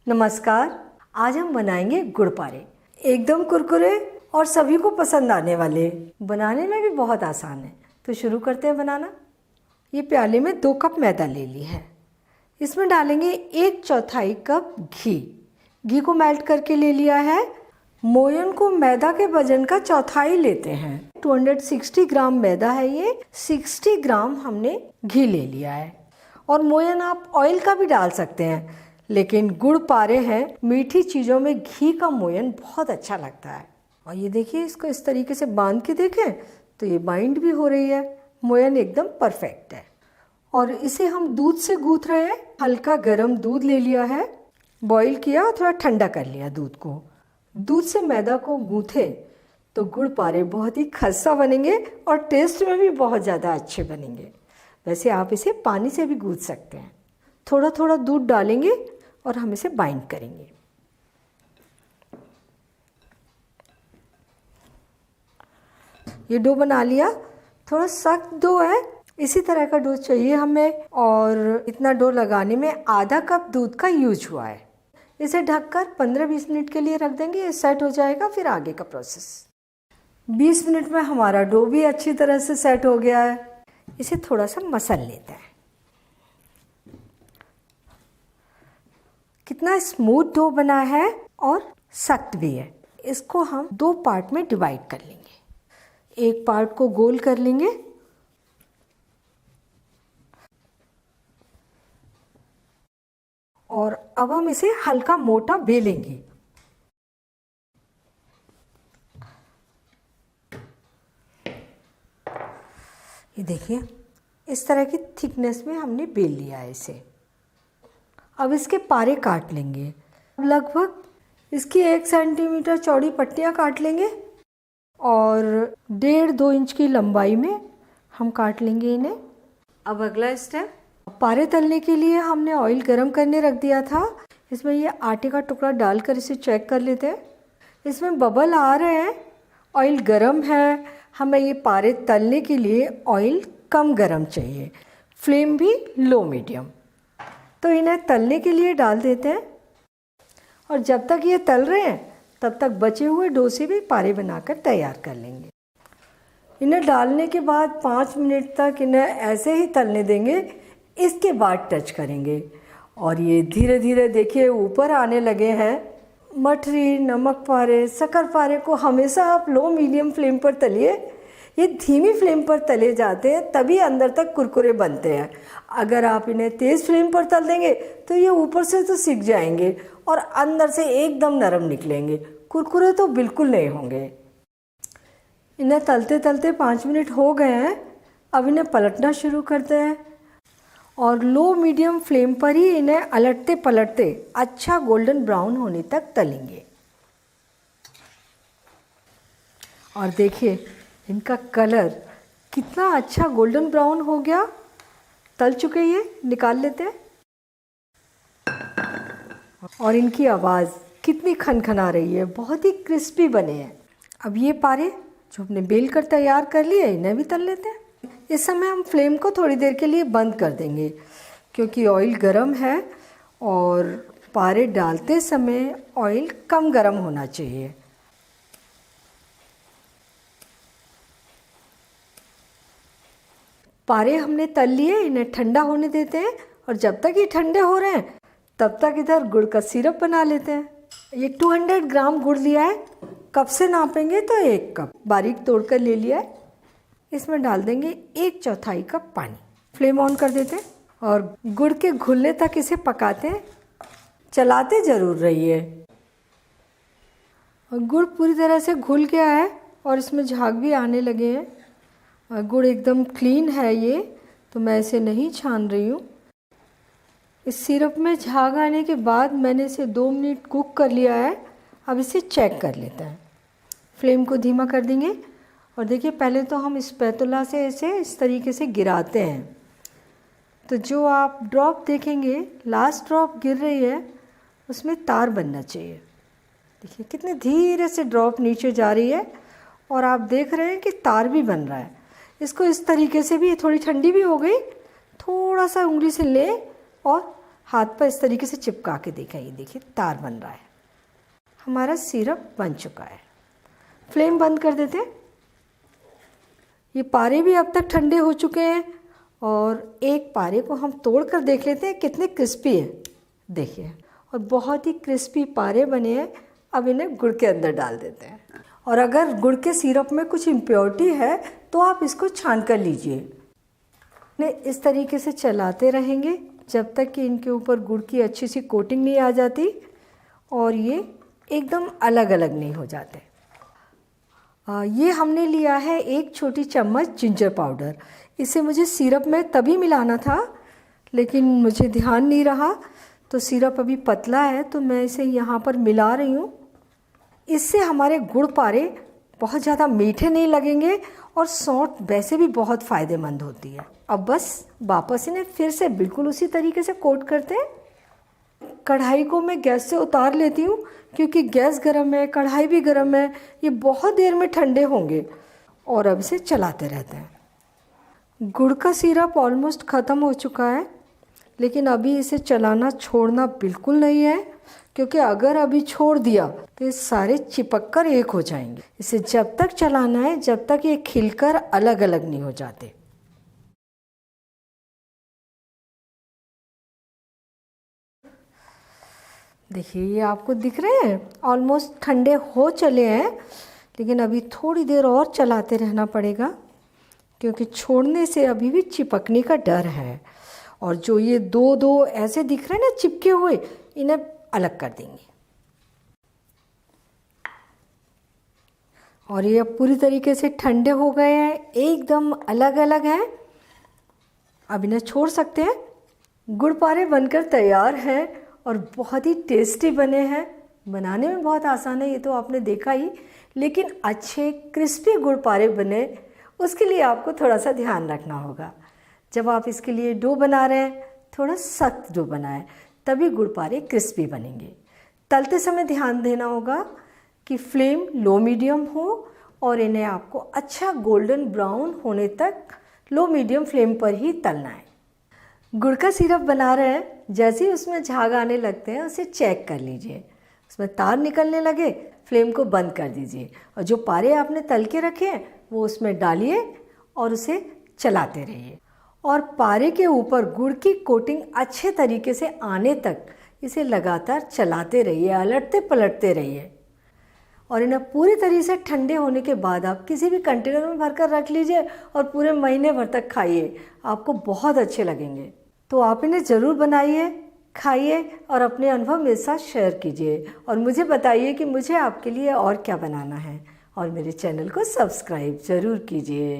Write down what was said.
नमस्कार। आज हम बनाएंगे गुड़ पारे। एकदम कुरकुरे और सभी को पसंद आने वाले, बनाने में भी बहुत आसान है। तो शुरू करते हैं बनाना। ये प्याले में 2 कप मैदा ले ली है। इसमें डालेंगे 1/4 कप घी। घी को मेल्ट करके ले लिया है। मोयन को मैदा के वजन का चौथाई लेते हैं। 260 ग्राम मैदा है ये, 60 ग्राम हमने घी ले लिया है। और मोयन आप ऑयल का भी डाल सकते हैं, लेकिन गुड़ पारे हैं, मीठी चीज़ों में घी का मोयन बहुत अच्छा लगता है। और ये देखिए, इसको इस तरीके से बांध के देखें तो ये बाइंड भी हो रही है। मोयन एकदम परफेक्ट है। और इसे हम दूध से गूँथ रहे हैं। हल्का गर्म दूध ले लिया है, बॉईल किया, थोड़ा ठंडा कर लिया दूध को। दूध से मैदा को गूँथे तो गुड़ पारे बहुत ही खस्ता बनेंगे और टेस्ट में भी बहुत ज़्यादा अच्छे बनेंगे। वैसे आप इसे पानी से भी गूँथ सकते हैं। थोड़ा थोड़ा दूध डालेंगे और हम इसे बाइंड करेंगे। ये डो बना लिया। थोड़ा सख्त डो है, इसी तरह का डो चाहिए हमें। और इतना डो लगाने में आधा कप दूध का यूज हुआ है। इसे ढककर 15-20 मिनट के लिए रख देंगे। ये सेट हो जाएगा, फिर आगे का प्रोसेस। 20 मिनट में हमारा डो भी अच्छी तरह से सेट हो गया है। इसे थोड़ा सा मसल लेते हैं। कितना स्मूथ डो बना है और सख्त भी है। इसको हम 2 पार्ट में डिवाइड कर लेंगे। एक पार्ट को गोल कर लेंगे और अब हम इसे हल्का मोटा बेलेंगे। ये देखिए, इस तरह की थिकनेस में हमने बेल लिया है इसे। अब इसके पारे काट लेंगे। लगभग इसकी 1 सेंटीमीटर चौड़ी पट्टियाँ काट लेंगे और 1.5-2 इंच की लंबाई में हम काट लेंगे इन्हें। अब अगला स्टेप, पारे तलने के लिए हमने ऑयल गरम करने रख दिया था। इसमें ये आटे का टुकड़ा डालकर इसे चेक कर लेते हैं। इसमें बबल आ रहे हैं, ऑयल गरम है। हमें ये पारे तलने के लिए ऑयल कम गरम चाहिए, फ्लेम भी लो मीडियम। तो इन्हें तलने के लिए डाल देते हैं। और जब तक ये तल रहे हैं तब तक बचे हुए डो से भी पारे बनाकर तैयार कर लेंगे। इन्हें डालने के बाद 5 मिनट तक इन्हें ऐसे ही तलने देंगे। इसके बाद टच करेंगे और ये धीरे धीरे देखिए ऊपर आने लगे हैं। मठरी, नमक पारे, शक्कर पारे को हमेशा आप लो मीडियम फ्लेम पर तलिए। ये धीमी फ्लेम पर तले जाते हैं, तभी अंदर तक कुरकुरे बनते हैं। अगर आप इन्हें तेज़ फ्लेम पर तल देंगे तो ये ऊपर से तो सिक जाएंगे और अंदर से एकदम नरम निकलेंगे। कुरकुरे तो बिल्कुल नहीं होंगे। इन्हें तलते तलते 5 मिनट हो गए हैं। अब इन्हें पलटना शुरू करते हैं और लो मीडियम फ्लेम पर ही इन्हें अलटते पलटते अच्छा गोल्डन ब्राउन होने तक तलेंगे। और देखिए, इनका कलर कितना अच्छा गोल्डन ब्राउन हो गया। तल चुके, ये निकाल लेते हैं। और इनकी आवाज़ कितनी खनखना रही है, बहुत ही क्रिस्पी बने हैं। अब ये पारे जो हमने बेल कर तैयार कर लिए, इन्हें भी तल लेते हैं। इस समय हम फ्लेम को थोड़ी देर के लिए बंद कर देंगे, क्योंकि ऑयल गरम है और पारे डालते समय ऑयल कम गरम होना चाहिए। पारे हमने तल लिए, इन्हें ठंडा होने देते हैं। और जब तक ये ठंडे हो रहे हैं तब तक इधर गुड़ का सिरप बना लेते हैं। ये 200 ग्राम गुड़ लिया है। कप से नापेंगे तो 1 कप बारीक तोड़कर ले लिया है। इसमें डाल देंगे 1/4 कप पानी। फ्लेम ऑन कर देते हैं और गुड़ के घुलने तक इसे पकाते हैं। चलाते ज़रूर रहिए। और गुड़ पूरी तरह से घुल गया है और इसमें झाग भी आने लगे हैं। गुड़ एकदम क्लीन है ये, तो मैं इसे नहीं छान रही हूँ। इस सिरप में झाग आने के बाद मैंने इसे 2 मिनट कुक कर लिया है। अब इसे चेक कर लेते हैं। फ्लेम को धीमा कर देंगे और देखिए, पहले तो हम स्पैटुला से इसे इस तरीके से गिराते हैं। तो जो आप ड्रॉप देखेंगे, लास्ट ड्रॉप गिर रही है, उसमें तार बनना चाहिए। देखिए कितने धीरे से ड्रॉप नीचे जा रही है और आप देख रहे हैं कि तार भी बन रहा है। इसको इस तरीके से भी, थोड़ी ठंडी भी हो गई, थोड़ा सा उंगली से ले और हाथ पर इस तरीके से चिपका के देखें, ये देखिए तार बन रहा है। हमारा सिरप बन चुका है। फ्लेम बंद कर देते हैं। ये पारे भी अब तक ठंडे हो चुके हैं और एक पारे को हम तोड़ कर देख लेते हैं कितने क्रिस्पी है। देखिए, और बहुत ही क्रिस्पी पारे बने हैं। अब इन्हें गुड़ के अंदर डाल देते हैं। और अगर गुड़ के सिरप में कुछ इम्प्योरिटी है तो आप इसको छान कर लीजिए। इन्हें इस तरीके से चलाते रहेंगे जब तक कि इनके ऊपर गुड़ की अच्छी सी कोटिंग नहीं आ जाती और ये एकदम अलग अलग नहीं हो जाते। ये हमने लिया है 1 छोटी चम्मच जिंजर पाउडर। इसे मुझे सिरप में तभी मिलाना था लेकिन मुझे ध्यान नहीं रहा, तो सिरप अभी पतला है तो मैं इसे यहाँ पर मिला रही हूँ। इससे हमारे गुड़ पारे बहुत ज़्यादा मीठे नहीं लगेंगे और सौंठ वैसे भी बहुत फ़ायदेमंद होती है। अब बस वापस इन्हें फिर से बिल्कुल उसी तरीके से कोट करते हैं। कढ़ाई को मैं गैस से उतार लेती हूँ क्योंकि गैस गर्म है, कढ़ाई भी गर्म है, ये बहुत देर में ठंडे होंगे। और अब इसे चलाते रहते हैं। गुड़ का सिरप ऑलमोस्ट ख़त्म हो चुका है लेकिन अभी इसे चलाना छोड़ना बिल्कुल नहीं है क्योंकि अगर अभी छोड़ दिया तो ये सारे चिपक कर एक हो जाएंगे। इसे जब तक चलाना है जब तक ये खिलकर अलग अलग नहीं हो जाते। देखिए, ये आपको दिख रहे हैं ऑलमोस्ट ठंडे हो चले हैं लेकिन अभी थोड़ी देर और चलाते रहना पड़ेगा क्योंकि छोड़ने से अभी भी चिपकने का डर है। और जो ये दो ऐसे दिख रहे हैं ना चिपके हुए, इन्हें अलग कर देंगे। और ये अब पूरी तरीके से ठंडे हो गए हैं, एकदम अलग अलग हैं। अब इन्हें छोड़ सकते हैं। गुड़ पारे बनकर तैयार हैं और बहुत ही टेस्टी बने हैं। बनाने में बहुत आसान है, ये तो आपने देखा ही, लेकिन अच्छे क्रिस्पी गुड़ पारे बने उसके लिए आपको थोड़ा सा ध्यान रखना होगा। जब आप इसके लिए डो बना रहे हैं थोड़ा सख्त डो बनाएं, तभी गुड़ पारे क्रिस्पी बनेंगे। तलते समय ध्यान देना होगा कि फ्लेम लो मीडियम हो और इन्हें आपको अच्छा गोल्डन ब्राउन होने तक लो मीडियम फ्लेम पर ही तलना है। गुड़ का सिरप बना रहे हैं, जैसे ही उसमें झाग आने लगते हैं उसे चेक कर लीजिए। उसमें तार निकलने लगे, फ्लेम को बंद कर दीजिए और जो पारे आपने तल के रखे हैं वो उसमें डालिए और उसे चलाते रहिए। और पारे के ऊपर गुड़ की कोटिंग अच्छे तरीके से आने तक इसे लगातार चलाते रहिए, अलटते पलटते रहिए। और इन्हें पूरी तरीके से ठंडे होने के बाद आप किसी भी कंटेनर में भरकर रख लीजिए और पूरे महीने भर तक खाइए, आपको बहुत अच्छे लगेंगे। तो आप इन्हें ज़रूर बनाइए, खाइए और अपने अनुभव मेरे साथ शेयर कीजिए और मुझे बताइए कि मुझे आपके लिए और क्या बनाना है। और मेरे चैनल को सब्सक्राइब ज़रूर कीजिए।